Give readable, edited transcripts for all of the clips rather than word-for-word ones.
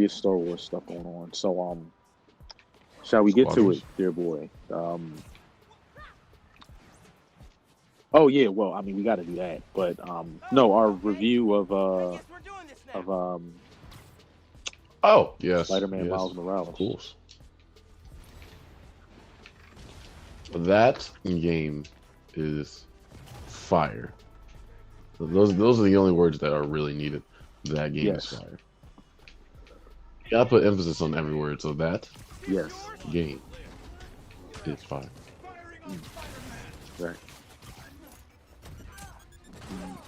serious Star Wars stuff going on. So shall we get to it, Squadrons. dear boy? Oh yeah, well, I mean, we got to do that, but no, our review of Oh, yes, Spider-Man yes, Miles of Morales. course. That game is fire. Those are the only words that are really needed. That game is Yes, fire. You gotta put emphasis on every word. So that yes, game is fire. right.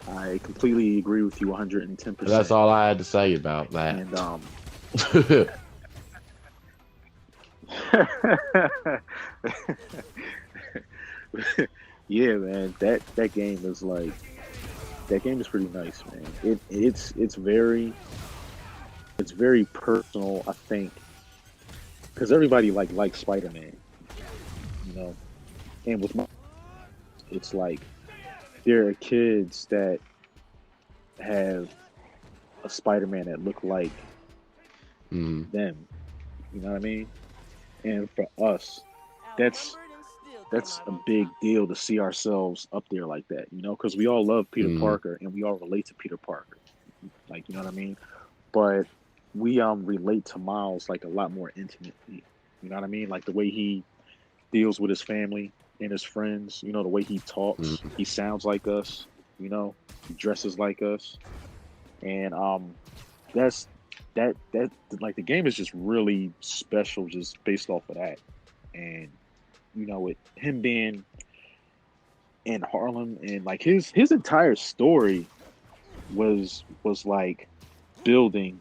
I completely agree with you 110%. That's all I had to say about that. And yeah, man, that game is like that game is pretty nice, man. It's very personal, I think, because everybody likes Spider-Man, you know. And with my, it's like there are kids that have a Spider-Man that look like Mm, them, you know what I mean? And for us, that's that's a big deal to see ourselves up there like that, you know, because we all love Peter mm, Parker and we all relate to Peter Parker, like you know what I mean. But we relate to Miles like a lot more intimately, you know what I mean, like the way he deals with his family and his friends, you know, the way he talks, mm. he sounds like us, you know, he dresses like us, and that's that like the game is just really special just based off of that, and you know, with him being in Harlem and like his entire story was like building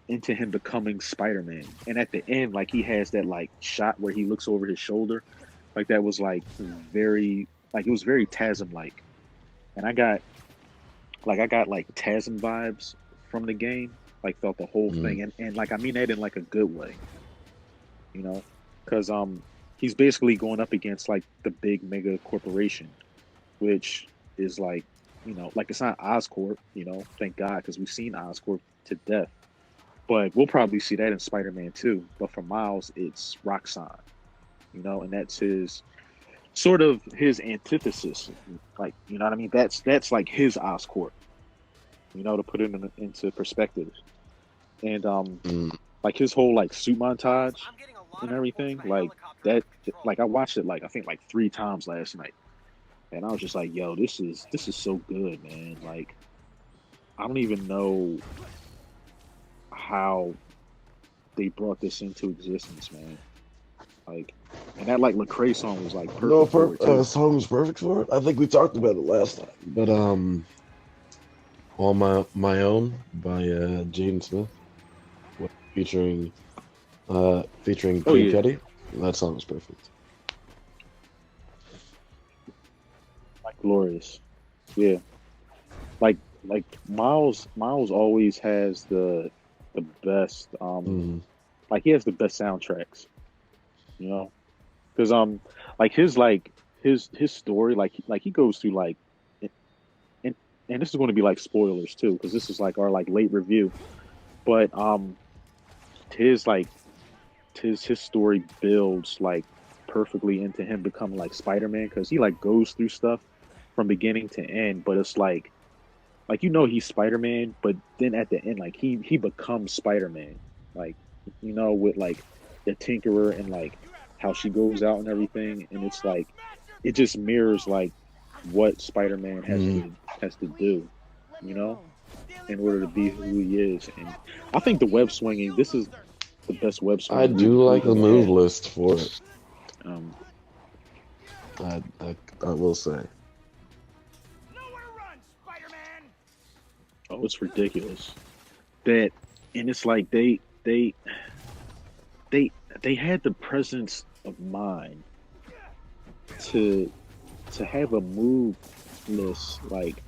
into him becoming Spider-Man. And at the end, like he has that like shot where he looks over his shoulder. Like that was very like it was very TASM like. And I got like TASM vibes from the game. Like throughout the whole Mm, thing. And like I mean that in like a good way, you know? Cause he's basically going up against like the big mega corporation, which is like, you know, like it's not Oscorp, you know, thank God, because we've seen Oscorp to death. But we'll probably see that in Spider-Man too. But for Miles, it's Roxxon, you know, and that's his sort of his antithesis. Like, you know what I mean? That's like his Oscorp, you know, to put it into perspective. And mm. like his whole like suit montage and everything, like that, like I watched it like I think like 3 times last night, and I was just like, yo, this is so good, man. Like I don't even know how they brought this into existence, man. Like, and that like Lecrae song was like No, perfect for it too. song was perfect for it. I think we talked about it last time. But on my own by Jaden Smith, featuring featuring Oh Kid yeah, Cudi. That song was perfect. like glorious. Yeah, like like Miles always has the best Mm, like he has the best soundtracks, you know, because like his story like he goes through like and and this is going to be like spoilers too because this is like our like late review, but his like his story builds like perfectly into him becoming like Spider-Man because he like goes through stuff from beginning to end, but it's like you know he's Spider-Man, but then at the end like he becomes Spider-Man, like you know with like the Tinkerer and like how she goes out and everything, and it's like it just mirrors like what Spider-Man mm. has to do, you know, in order to be who he is. And I think the web swinging, this is the best web I swinging do like we've the ever move had. list for it. Um, I will say. oh, it's ridiculous that, and it's like they they had the presence of mind to have a move list like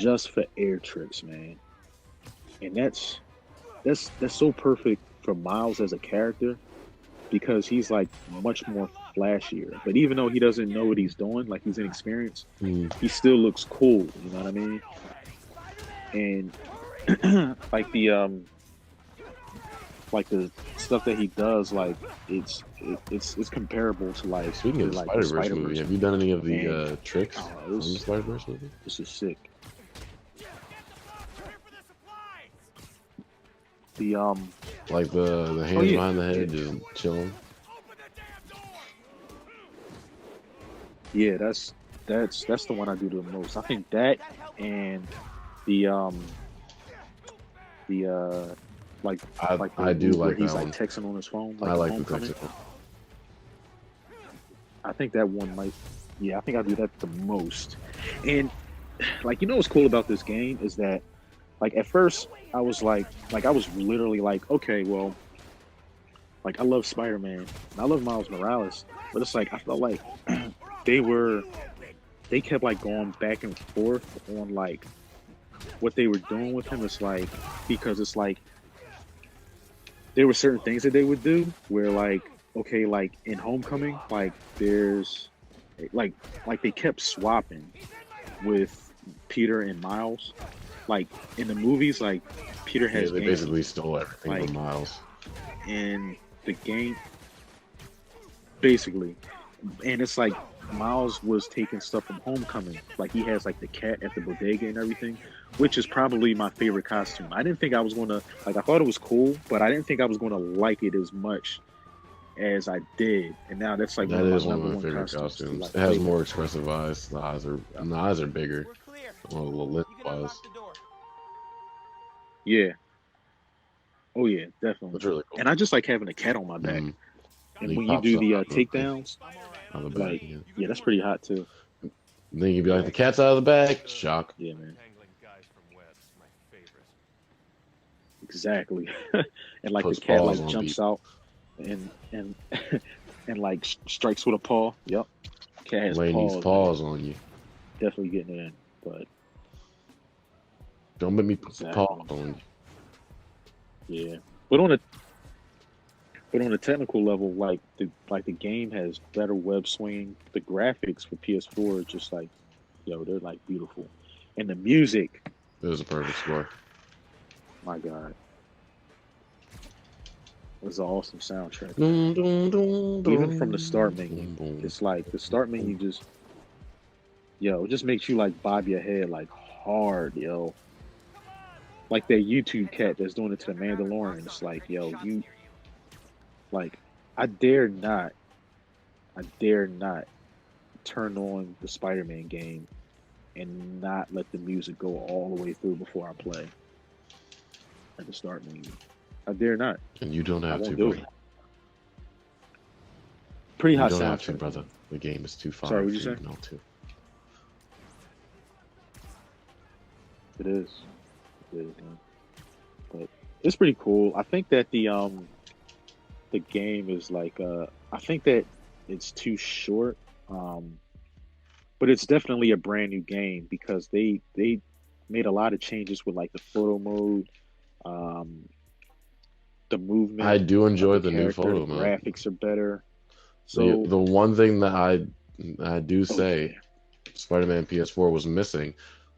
just for air tricks, man. And that's so perfect for Miles as a character because he's like much more flashier. But even though he doesn't know what he's doing, like he's inexperienced, Mm, he still looks cool. You know what I mean? And like like the stuff that he does, like it's comparable to Speaking of the like the Spider Verse Spider movie, Verse have you movie, done any of and the tricks oh, from the Spider Verse movie? this is sick. The Like the oh hands yeah, behind the yeah, head, just chilling. yeah. That's the one I do the most. I think that and the the like the I do move where like he's that like one. texting on his phone, I like in like the Homecoming. Texas one. I think that one might. Yeah, I think I do that the most. And like what's cool about this game is that like at first I was like I was literally like, okay, well, like I love Spider-Man and I love Miles Morales, but it's like I felt like they were they kept like going back and forth on like what they were doing with him. It's like because it's like there were certain things that they would do where like okay, like in Homecoming, like there's like they kept swapping with Peter and Miles. Like in the movies, like Peter Yeah, has they game, basically stole everything like from Miles. in the game, basically, and it's like Miles was taking stuff from Homecoming. Like he has like the cat at the bodega and everything, which is probably my favorite costume. I didn't think I was gonna like. I thought it was cool, but I didn't think I was gonna like it as much as I did. And now that's like one That of my is one of number my one favorite costumes to costumes. like It has play with. more expressive eyes. The eyes are bigger. Well, the lip wise. Yeah. Oh yeah, definitely. It's really cool. And I just like having a cat on my back. Mm. And He when you pops do up the out of takedowns, the back. like Yeah. yeah, that's pretty hot too. Then you'd be like, the cat's out of the bag. Shock. Yeah, man. Exactly. And like the Puts cat paws like on jumps people. out and and like strikes with a paw. Yep. Cat has Laying these paws, man. paws on you. Definitely getting it in. But Don't make me put the paws exactly. on you. Yeah. But on a technical level, like the game has better web swing. The graphics for PS4 are just like they're like beautiful. And the music, It was a perfect score. my God, it was an awesome soundtrack, man. Dun, dun, dun, Even from the dun, start menu, dun, dun, it's like the start dun. menu just it just makes you like bob your head like hard, yo. Like that YouTube cat that's doing it to the Mandalorian. It's like, yo, you like I dare not turn on the Spider-Man game and not let the music go all the way through before I play at the start menu. I dare not. And you don't I have to, won't do brother. it. Pretty You hot don't have to, soundtrack, brother. man. The game is too Sorry, fire what'd you for you say? not to. It is. It is, man. But it's pretty cool. I think that the game is like I think that it's too short. Um but it's definitely a brand new game because they made a lot of changes with like the photo mode, um the I movement do of enjoy the the new character, the photo mode. graphics are better. The So, the one thing that I do oh say yeah. Spider-Man PS4 was missing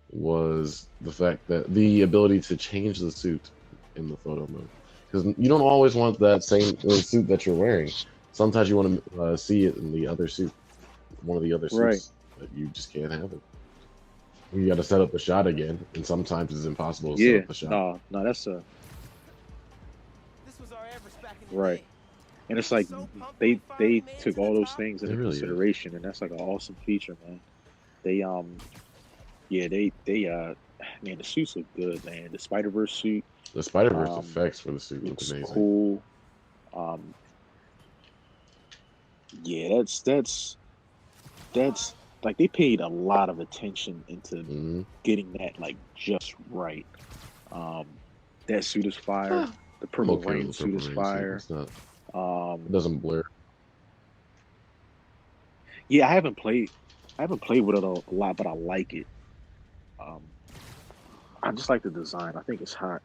was the fact that the ability to change the suit in the photo mode. Because you don't always want that same suit that you're wearing. Sometimes you want to see it in the other suit, one of the other Right. suits, but you just can't have it. You got to set up the shot again, and sometimes it's impossible to set Yeah. up the shot. No, that's a right. And it's like they took all those things It into really is. consideration, and that's like an awesome feature, man. They yeah they man, the suits look good, man. The Spider Verse suit The Spider-Verse um effects for the suit look looks amazing. cool. Um yeah, that's like they paid a lot of attention into Hmm. getting that like just right. Um that suit is fire. The I'm Purple okay with Rain the suit Purple is Rain suit. fire. It's not. It Um doesn't blur. yeah, I haven't played with it a lot, but I like it. Um I just like the design. I think it's hot.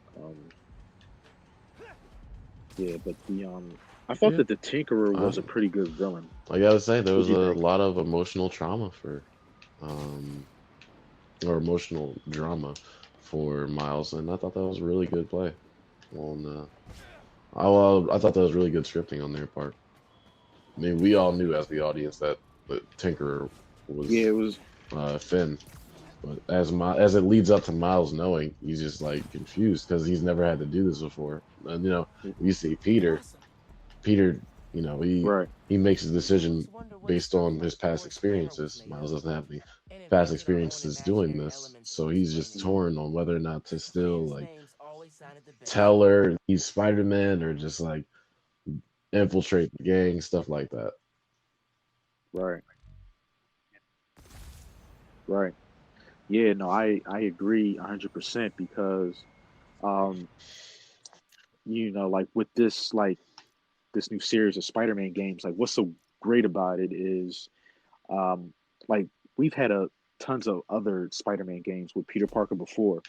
Yeah, but the I thought Yeah. that the Tinkerer I, was a pretty good villain. I gotta say there What was do you a think? lot of emotional trauma for, um, or emotional drama for Miles, and I thought that was a really good play on I thought that was really good scripting on their part. I mean, we all knew as the audience that the Tinkerer Yeah, was it was Finn, but as it leads up to Miles knowing, he's just like confused because he's never had to do this before. And you see Peter, right, he makes his decision based on his past experiences. Miles doesn't have any past experiences doing this, so he's just mhm, torn on whether or not to still like tell her he's Spider-Man or just like infiltrate the gang, stuff like that. right, right. Yeah, no, I agree 100% because um, like with this new series of Spider-Man games, like what's so great about it is um, like we've had a tons of other Spider-Man games with Peter Parker before.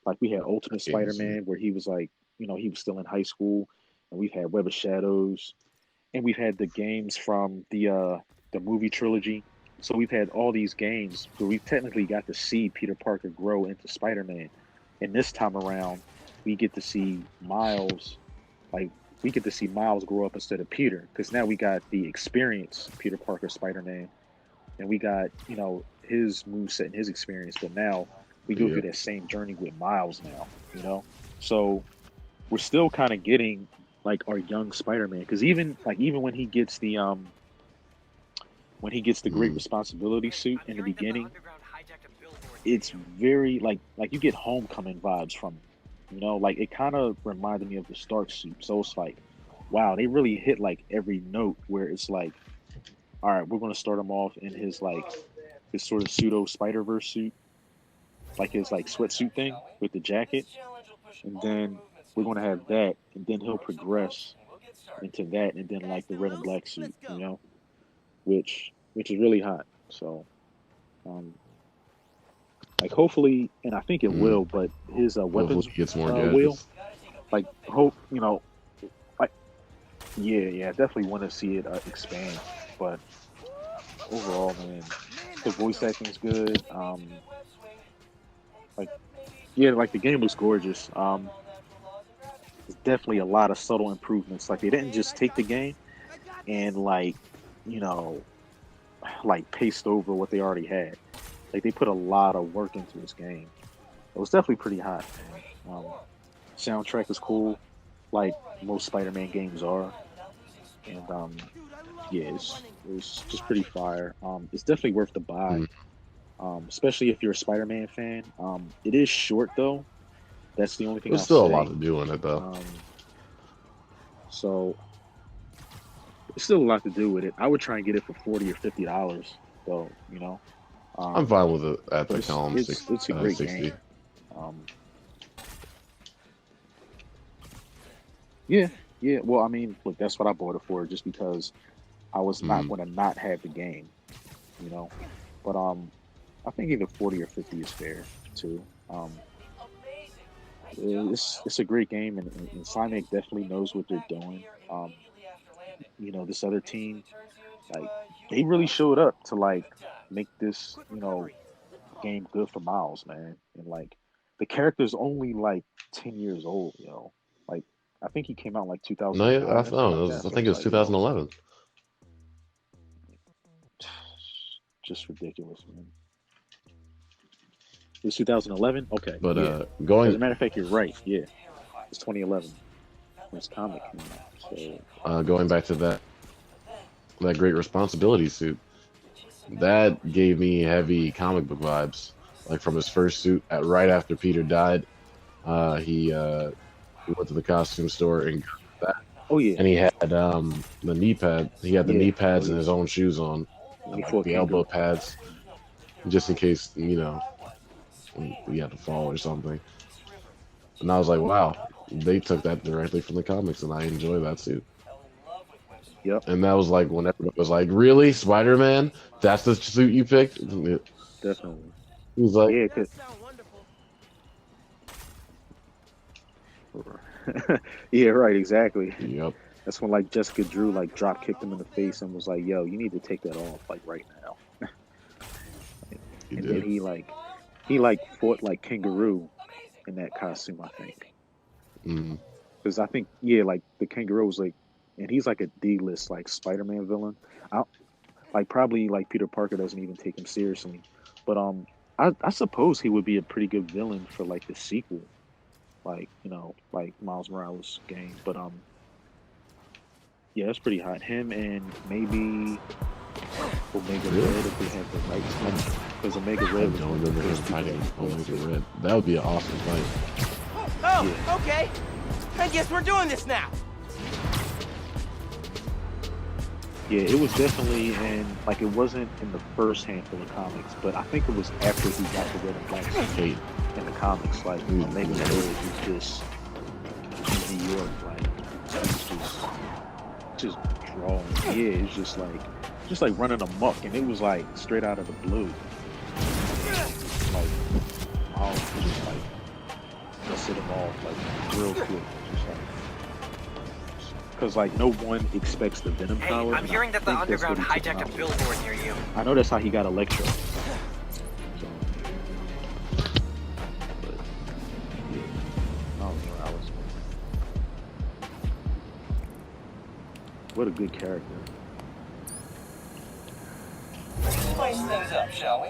Like we had Ultimate Games, yeah. Spider-Man where he was like, he was still in high school, and we've had Web of Shadows, and we've had the games from the movie trilogy. So we've had all these games where we've technically got to see Peter Parker grow into Spider-Man. And this time around, we get to see Miles, like we get to see Miles grow up instead of Peter, because now we got the experience Peter Parker Spider-Man, and we got his moveset and his experience. But now we go through Yep. that same journey with Miles now. So we're still kind of getting like our young Spider-Man, because even when he gets the great Mm. responsibility suit in the beginning, it's very like you get homecoming vibes from it. Like it kind of reminded me of the Stark suit. So it's like, wow, they really hit like every note where it's like, all right, we're gonna start him off in his sort of pseudo Spider Verse suit, like his like sweatsuit thing with the jacket, and then we're gonna have that, and then he'll progress into that, and then like the red and black suit, which is really hot. So, um, like hopefully, and I think it Mm. will, but his Hopefully weapons he gets more wheel, gadgets. like hope like yeah, yeah, definitely want to see it expand. But overall, man, the voice acting's good. Like yeah, like the game looks gorgeous. There's definitely a lot of subtle improvements. Like they didn't just take the game and you know like paste over what they already had. Like they put a lot of work into this game. It was definitely pretty hot, man. Soundtrack is cool, like most Spider-Man games are, and yeah, it's just pretty fire. It's definitely worth the buy, Mm. especially if you're a Spider-Man fan. It is short though. That's the only thing There's I'll still a lot say. to do in it though. Um, so it's still a lot to do with it. I would try and get it for $40 or $50 though. I'm Um, fine with it at but the it's column it's it's a great 60. game. Um, yeah, yeah. Well, I mean, look, that's what I bought it for, just because I was not Mm. going to not have the game, you know. But I think either 40 or 50 is fair too. It's a great game, and Sonic definitely knows what they're doing. This other team, like they really showed up to like make this game good for Miles, man. And like the character's only like 10 years old, Like I think he came out in like No, yeah, 2009 or something like that. I So think it's it was like 2011. just ridiculous, man. It was 2011. Okay, But yeah. As a matter of fact, you're right. Yeah, it's 2011 when this comic came out. So going back to that great responsibility suit, that gave me heavy comic book vibes. Like from his first suit right after Peter died, he went to the costume store and got that, oh yeah, and he had the knee pad. He had the yeah, knee oh pads and yeah. his own shoes on, and like Before the elbow Kangaroo. pads, just in case we had to fall or something. And I was like, wow, they took that directly from the comics, and I enjoy that suit. Yep, And that was like when everybody was like, "Really, Spider-Man? That's the suit you picked?" definitely. He's like, Yeah, yeah, right, exactly. "Yep, That's when like Jessica Drew like drop kicked him in the face and was like, "Yo, you need to take that off like right now." he And then did." he like fought like Kangaroo in that costume, I think. Mm. Because I think yeah, like the Kangaroo was like, and he's like a D-list like Spider-Man villain. I like probably like Peter Parker doesn't even take him seriously, but I suppose he would be a pretty good villain for like the sequel, like like Miles Morales game. But yeah, that's pretty hot. Him and maybe Omega Really? Red if they had the right I, team, because Omega I Red was don't one of the remember him first people fighting that we Omega to. Red. That would be an awesome fight. Oh, Yeah, okay. I guess we're doing this now. yeah, it was definitely in like it wasn't in the first handful of comics, but I think it was after he got the red and black suit Kate. in the comics. Like Omega Red was just in New York, like he was just drawing. Yeah, it's just like running amok, and it was like straight out of the blue. Like Miles was just like dusted him off like real quick, just like because like no one expects the Venom Hey, power. I'm and hearing I that the think that's what underground he took him hijacked out a with. billboard near you. I know that's how he got Electro. So, but yeah, Miles Morales, what a good character. Spice things up, shall we?